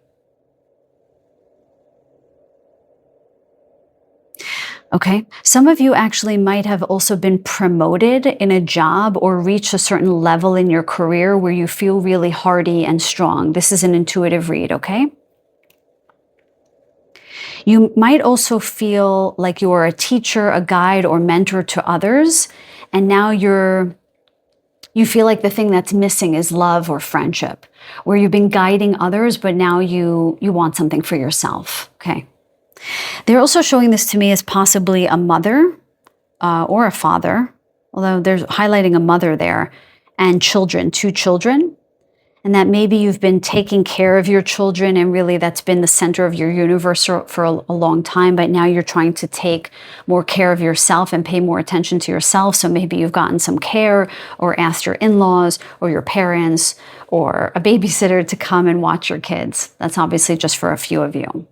Okay, some of you actually might have also been promoted in a job or reached a certain level in your career where you feel really hardy and strong. This is an intuitive read, okay? You might also feel like you are a teacher, a guide, or mentor to others, and now you feel like the thing that's missing is love or friendship, where you've been guiding others, but now you want something for yourself, okay? They're also showing this to me as possibly a mother or a father, although they're highlighting a mother there, and children, 2 children. And that maybe you've been taking care of your children and really that's been the center of your universe for a long time, but now you're trying to take more care of yourself and pay more attention to yourself. So maybe you've gotten some care or asked your in-laws or your parents or a babysitter to come and watch your kids. That's obviously just for a few of you.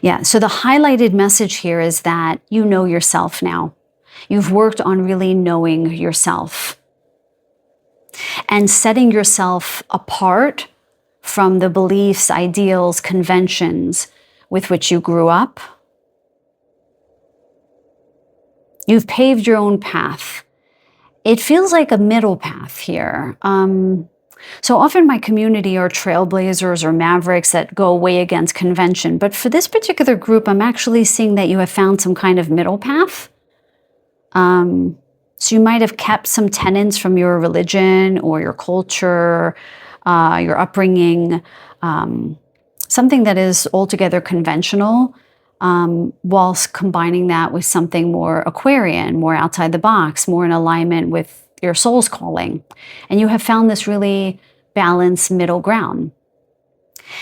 Yeah, so the highlighted message here is that you know yourself now. You've worked on really knowing yourself and setting yourself apart from the beliefs, ideals, conventions with which you grew up. You've paved your own path. It feels like a middle path here. So often my community are trailblazers or mavericks that go way against convention. But for this particular group, I'm actually seeing that you have found some kind of middle path. So you might have kept some tenets from your religion or your culture, your upbringing, something that is altogether conventional, whilst combining that with something more Aquarian, more outside the box, more in alignment with your soul's calling. And you have found this really balanced middle ground.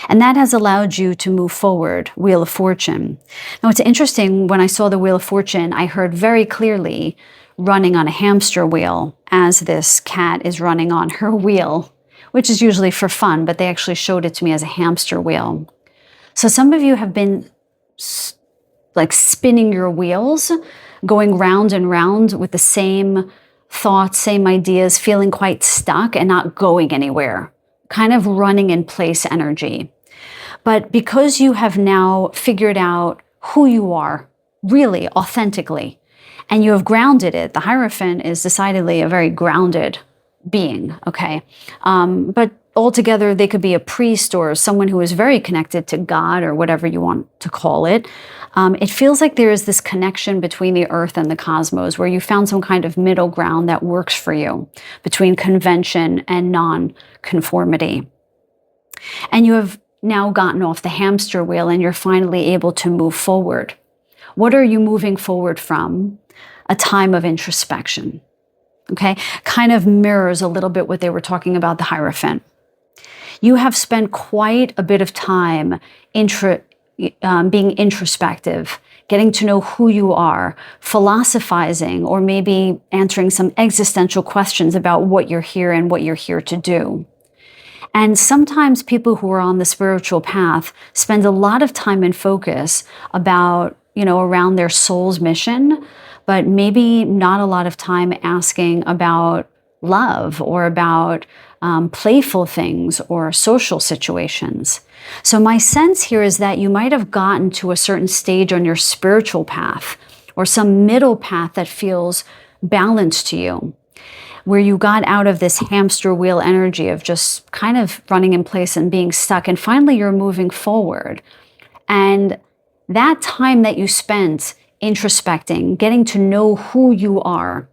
And that has allowed you to move forward, Wheel of Fortune. Now, it's interesting, when I saw the Wheel of Fortune, I heard very clearly running on a hamster wheel as this cat is running on her wheel, which is usually for fun, but they actually showed it to me as a hamster wheel. So some of you have been like spinning your wheels, going round and round with the same thoughts, same ideas, feeling quite stuck and not going anywhere, kind of running in place energy. But because you have now figured out who you are, really, authentically, and you have grounded it, the Hierophant is decidedly a very grounded being, okay? But altogether, they could be a priest or someone who is very connected to God or whatever you want to call it. It feels like there is this connection between the earth and the cosmos where you found some kind of middle ground that works for you between convention and non-conformity. And you have now gotten off the hamster wheel and you're finally able to move forward. What are you moving forward from? A time of introspection. Okay, kind of mirrors a little bit what they were talking about the Hierophant. You have spent quite a bit of time being introspective, getting to know who you are, philosophizing, or maybe answering some existential questions about what you're here and what you're here to do. And sometimes people who are on the spiritual path spend a lot of time and focus about, around their soul's mission, but maybe not a lot of time asking about love or about playful things or social situations. So my sense here is that you might have gotten to a certain stage on your spiritual path or some middle path that feels balanced to you, where you got out of this hamster wheel energy of just kind of running in place and being stuck. And finally, you're moving forward. And that time that you spent introspecting, getting to know who you are,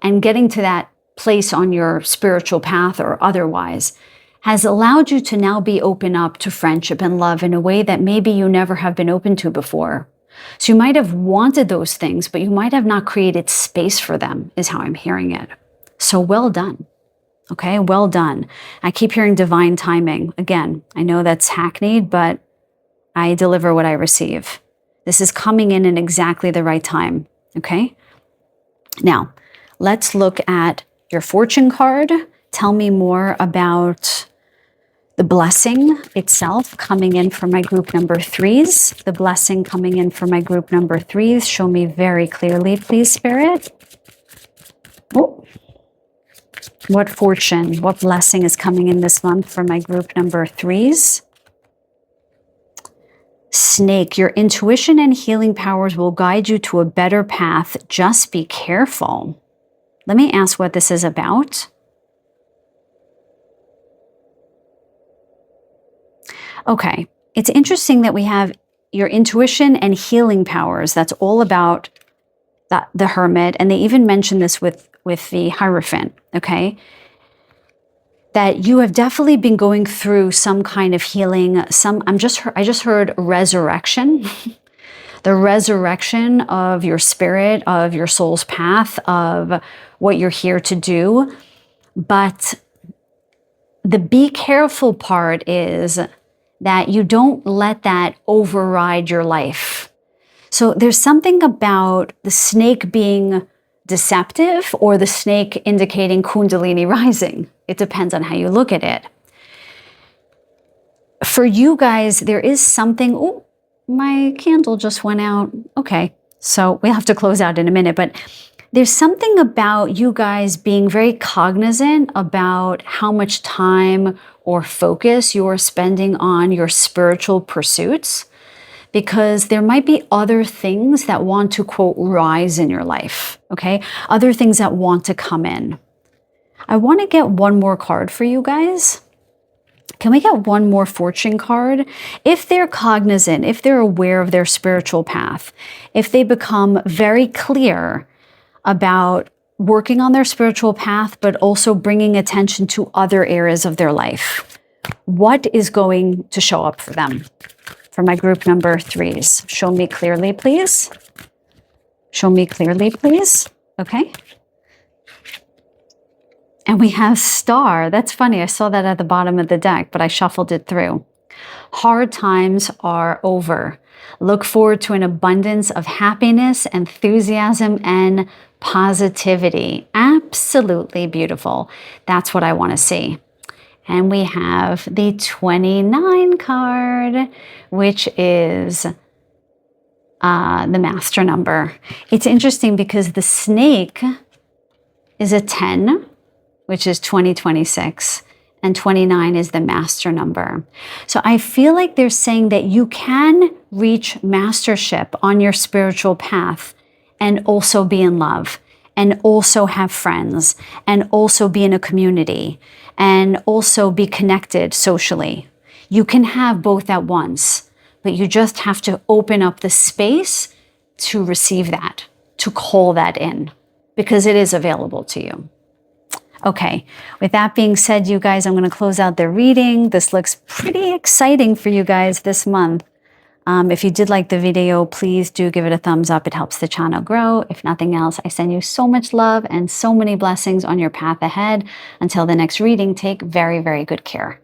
and getting to that place on your spiritual path or otherwise has allowed you to now be open up to friendship and love in a way that maybe you never have been open to before. So you might have wanted those things, but you might have not created space for them, is how I'm hearing it. So well done. Okay, well done. I keep hearing divine timing. Again, I know that's hackneyed, but I deliver what I receive. This is coming in exactly the right time, okay? Now, let's look at your fortune card. Tell me more about the blessing itself coming in for my group number 3s. The blessing coming in for my group number 3s. Show me very clearly, please, Spirit. Oh. What fortune, what blessing is coming in this month for my group number 3s? Snake, your intuition and healing powers will guide you to a better path. Just be careful. Let me ask what this is about. Okay, it's interesting that we have your intuition and healing powers. That's all about the Hermit, and they even mention this with the Hierophant, okay? That you have definitely been going through some kind of healing. I just heard resurrection. The resurrection of your spirit, of your soul's path, of what you're here to do. But the be careful part is that you don't let that override your life. So there's something about the snake being deceptive or the snake indicating Kundalini rising. It depends on how you look at it. For you guys, there is something, oh, my candle just went out. Okay, so we'll have to close out in a minute, but there's something about you guys being very cognizant about how much time or focus you're spending on your spiritual pursuits, because there might be other things that want to, quote, rise in your life, okay? Other things that want to come in. I want to get one more card for you guys. Can we get one more fortune card? If they're cognizant, if they're aware of their spiritual path, if they become very clear about working on their spiritual path, but also bringing attention to other areas of their life, what is going to show up for them? for my group number 3s. Show me clearly, please. Show me clearly, please. Okay. And we have star. That's funny. I saw that at the bottom of the deck, but I shuffled it through. Hard times are over. Look forward to an abundance of happiness, enthusiasm, and positivity. Absolutely beautiful. That's what I want to see. And we have the 29 card, which is the master number. It's interesting because the snake is a 10, which is 2026, and 29 is the master number. So I feel like they're saying that you can reach mastership on your spiritual path and also be in love, and also have friends, and also be in a community, and also be connected socially. You can have both at once, but you just have to open up the space to receive that, to call that in, because it is available to you. Okay, with that being said, you guys, I'm going to close out the reading. This looks pretty exciting for you guys this month. If you did like the video, please do give it a thumbs up. It helps the channel grow. If nothing else, I send you so much love and so many blessings on your path ahead. Until the next reading, take very, very good care.